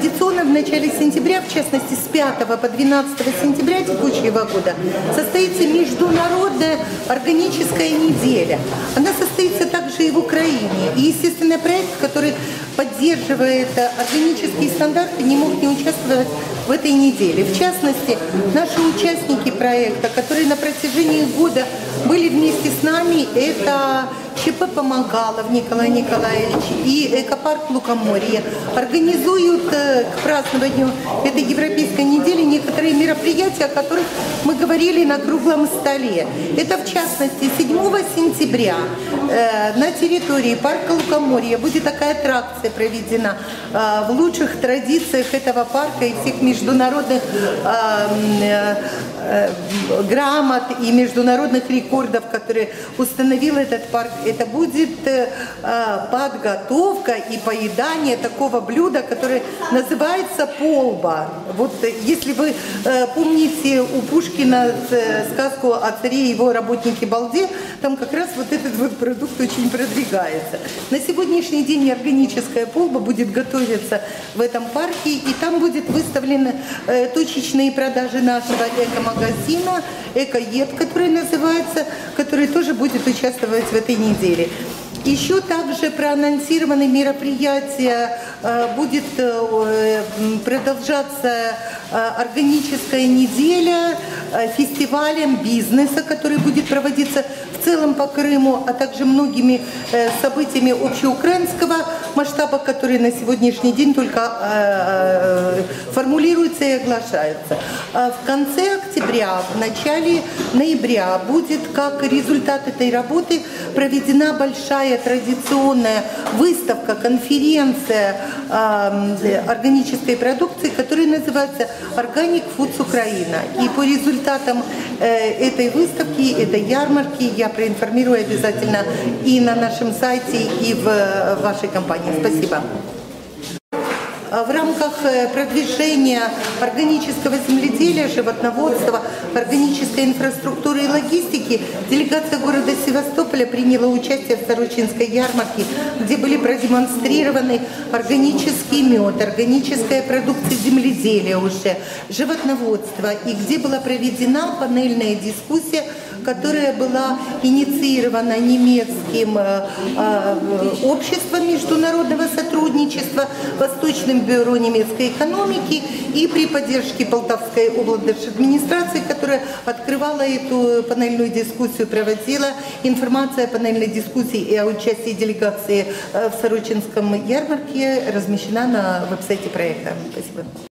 Традиционно в начале сентября, в частности с 5 по 12 сентября текущего года, состоится международная органическая неделя. Она состоится также и в Украине. И, естественно, проект, который поддерживает органические стандарты, не мог не участвовать в этой неделе. В частности, наши участники проекта, которые на протяжении года были вместе с нами, это ЧП «Помогалов» Николай Николаевич и Экопарк Лукоморье, организуют к празднованию этой европейской недели некоторые мероприятия, о которых мы говорили на круглом столе. Это, в частности, 7 сентября на территории парка Лукоморья будет такая аттракция проведена в лучших традициях этого парка и всех международных грамот и международных рекордов, которые установил этот парк. Это будет подготовка и поедание такого блюда, которое называется полба. Вот если вы помните у Пушкина сказку о царе и его работнике Балде, там как раз вот этот вот продукт очень продвигается. На сегодняшний день органическая полба будет готовиться в этом парке, и там будет выставлены точечные продажи нашего эко-магазина, «Экоед», который называется, который тоже будет участвовать в этой неделе. Еще также проанонсированы мероприятия, будет продолжаться органическая неделя фестивалем бизнеса, который будет проводиться в целом по Крыму, а также многими событиями общеукраинского масштаба, которые на сегодняшний день только формулируются и оглашаются. В конце октября, в начале ноября будет, как результат этой работы, проведена большая традиционная выставка, конференция органической продукции, которая называется «Organic Foods Украина». И по результатам этой выставки, этой ярмарки я проинформирую обязательно и на нашем сайте, и в вашей компании. Спасибо. В рамках продвижения органического земледелия, животноводства, органической инфраструктуры и логистики делегация города Севастополя приняла участие в Сорочинской ярмарке, где были продемонстрированы органический мед, органическая продукция земледелия уже, животноводство, и где была проведена панельная дискуссия, которая была инициирована немецким обществом международного сотрудничества, Восточным бюро немецкой экономики и при поддержке Полтавской облдержадминистрации, которая открывала эту панельную дискуссию, проводила. Информация о панельной дискуссии и о участии делегации в Сорочинском ярмарке размещена на веб-сайте проекта. Спасибо.